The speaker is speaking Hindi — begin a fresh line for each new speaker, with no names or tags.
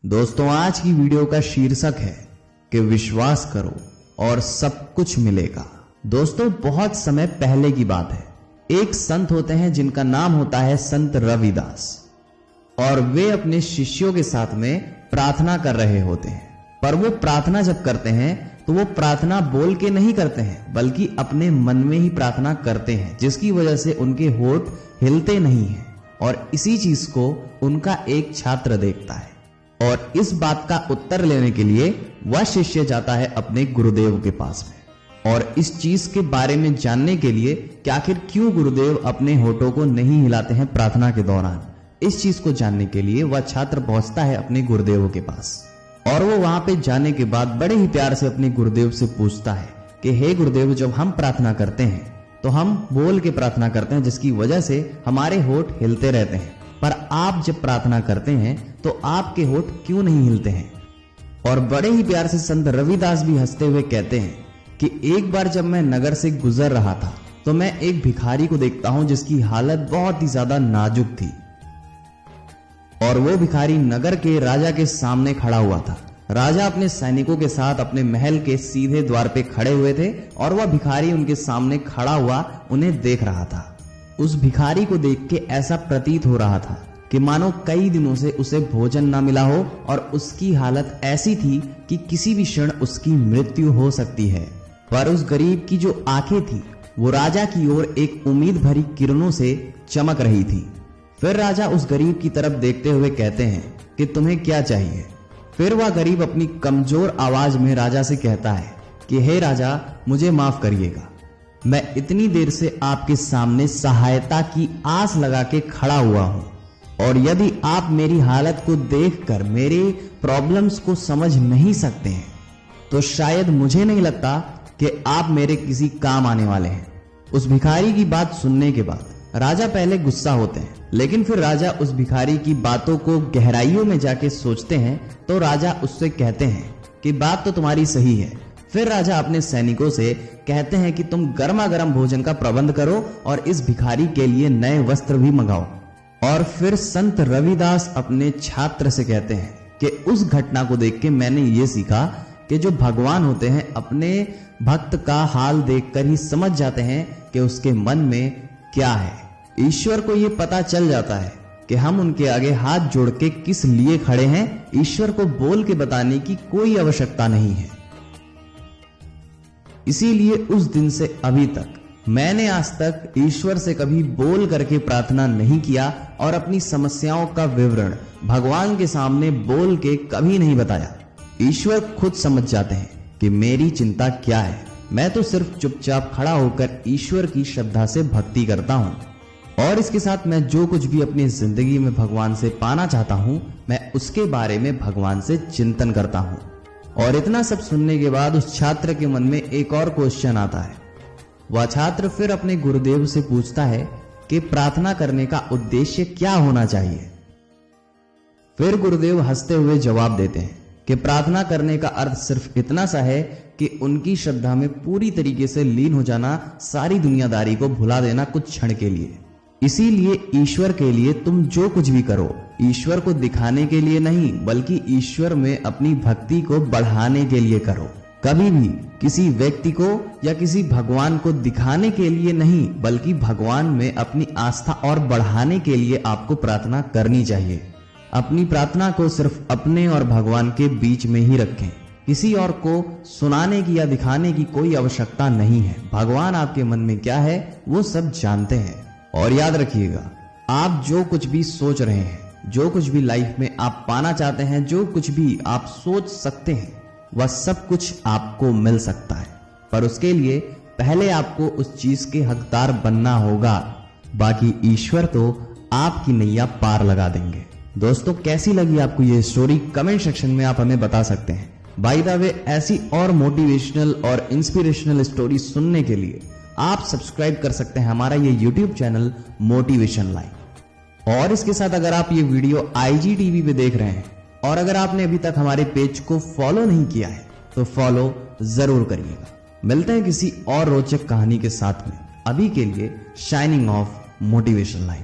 दोस्तों आज की वीडियो का शीर्षक है कि विश्वास करो और सब कुछ मिलेगा। दोस्तों बहुत समय पहले की बात है, एक संत होते हैं जिनका नाम होता है संत रविदास, और वे अपने शिष्यों के साथ में प्रार्थना कर रहे होते हैं। पर वो प्रार्थना जब करते हैं तो वो प्रार्थना बोल के नहीं करते हैं, बल्कि अपने मन में ही प्रार्थना करते हैं, जिसकी वजह से उनके होठ हिलते नहीं हैं। और इसी चीज को उनका एक छात्र देखता है और इस बात का उत्तर लेने के लिए वह शिष्य जाता है अपने गुरुदेव के पास में, और इस चीज के बारे में जानने के लिए कि आखिर क्यों गुरुदेव अपने होठों को नहीं हिलाते हैं प्रार्थना के दौरान। इस चीज को जानने के लिए वह छात्र पहुंचता है अपने गुरुदेव के पास, और वो वहां पे जाने के बाद बड़े ही प्यार से अपने गुरुदेव से पूछता है कि हे गुरुदेव, जब हम प्रार्थना करते हैं तो हम बोल के प्रार्थना करते हैं, जिसकी वजह से हमारे होठ हिलते रहते हैं, पर आप जब प्रार्थना करते हैं तो आपके होठ क्यों नहीं हिलते हैं। और बड़े ही प्यार से संत रविदास भी हंसते हुए कहते हैं कि एक बार जब मैं नगर से गुजर रहा था तो मैं एक भिखारी को देखता हूं जिसकी हालत बहुत ही ज्यादा नाजुक थी, और वो भिखारी नगर के राजा के सामने खड़ा हुआ था। राजा अपने सैनिकों के साथ अपने महल के सीधे द्वार पे खड़े हुए थे, और वह भिखारी उनके सामने खड़ा हुआ उन्हें देख रहा था। उस भिखारी को देख के ऐसा प्रतीत हो रहा था कि मानो कई दिनों से उसे भोजन ना मिला हो, और उसकी हालत ऐसी थी कि किसी भी क्षण उसकी मृत्यु हो सकती है। पर उस गरीब की जो आंखें थी वो राजा की ओर एक उम्मीद भरी किरणों से चमक रही थी। फिर राजा उस गरीब की तरफ देखते हुए कहते हैं कि तुम्हें क्या चाहिए। फिर वह गरीब अपनी कमजोर आवाज में राजा से कहता है कि हे राजा, मुझे माफ करिएगा, मैं इतनी देर से आपके सामने सहायता की आस लगा के खड़ा हुआ हूं, और यदि आप मेरी हालत को देखकर मेरे प्रॉब्लम्स को समझ नहीं सकते हैं तो शायद मुझे नहीं लगता कि आप मेरे किसी काम आने वाले हैं। उस भिखारी की बात सुनने के बाद राजा पहले गुस्सा होते हैं, लेकिन फिर राजा उस भिखारी की बातों को गहराइयों में जाके सोचते हैं, तो राजा उससे कहते हैं कि बात तो तुम्हारी सही है। फिर राजा अपने सैनिकों से कहते हैं कि तुम गर्मा गर्म भोजन का प्रबंध करो और इस भिखारी के लिए नए वस्त्र भी मंगाओ। और फिर संत रविदास अपने छात्र से कहते हैं कि उस घटना को देख के मैंने ये सीखा कि जो भगवान होते हैं अपने भक्त का हाल देखकर ही समझ जाते हैं कि उसके मन में क्या है। ईश्वर को ये पता चल जाता है कि हम उनके आगे हाथ जोड़ के किस लिए खड़े हैं। ईश्वर को बोल के बताने की कोई आवश्यकता नहीं है। इसीलिए उस दिन से अभी तक मैंने आज तक ईश्वर से कभी बोल करके प्रार्थना नहीं किया, और अपनी समस्याओं का विवरण भगवान के सामने बोल के कभी नहीं बताया। ईश्वर खुद समझ जाते हैं कि मेरी चिंता क्या है। मैं तो सिर्फ चुपचाप खड़ा होकर ईश्वर की श्रद्धा से भक्ति करता हूं, और इसके साथ मैं जो कुछ भी अपनी जिंदगी में भगवान से पाना चाहता हूं, मैं उसके बारे में भगवान से चिंतन करता हूं। और इतना सब सुनने के बाद उस छात्र के मन में एक और क्वेश्चन आता है। वह छात्र फिर अपने गुरुदेव से पूछता है कि प्रार्थना करने का उद्देश्य क्या होना चाहिए। फिर गुरुदेव हंसते हुए जवाब देते हैं कि प्रार्थना करने का अर्थ सिर्फ इतना सा है कि उनकी श्रद्धा में पूरी तरीके से लीन हो जाना, सारी दुनियादारी को भुला देना कुछ क्षण के लिए। इसीलिए ईश्वर के लिए तुम जो कुछ भी करो, ईश्वर को दिखाने के लिए नहीं, बल्कि ईश्वर में अपनी भक्ति को बढ़ाने के लिए करो। कभी भी किसी व्यक्ति को या किसी भगवान को दिखाने के लिए नहीं, बल्कि भगवान में अपनी आस्था और बढ़ाने के लिए आपको प्रार्थना करनी चाहिए। अपनी प्रार्थना को सिर्फ अपने और भगवान के बीच में ही रखें। किसी और को सुनाने की या दिखाने की कोई आवश्यकता नहीं है। भगवान आपके मन में क्या है वो सब जानते हैं। और याद रखिएगा, आप जो कुछ भी सोच रहे हैं, जो कुछ भी लाइफ में आप पाना चाहते हैं, जो कुछ भी आप सोच सकते हैं, वह सब कुछ आपको मिल सकता है। पर उसके लिए पहले आपको उस चीज के हकदार बनना होगा। बाकी ईश्वर तो आपकी नैया पार लगा देंगे। दोस्तों कैसी लगी आपको ये स्टोरी, कमेंट सेक्शन में आप हमें बता सकते हैं। बाय द वे, ऐसी और मोटिवेशनल और इंस्पिरेशनल स्टोरी सुनने के लिए आप सब्सक्राइब कर सकते हैं हमारा ये YouTube चैनल मोटिवेशन लाइन। और इसके साथ अगर आप ये वीडियो IGTV पे देख रहे हैं, और अगर आपने अभी तक हमारे पेज को फॉलो नहीं किया है तो फॉलो जरूर करिएगा। मिलते हैं किसी और रोचक कहानी के साथ में। अभी के लिए शाइनिंग ऑफ मोटिवेशन लाइन।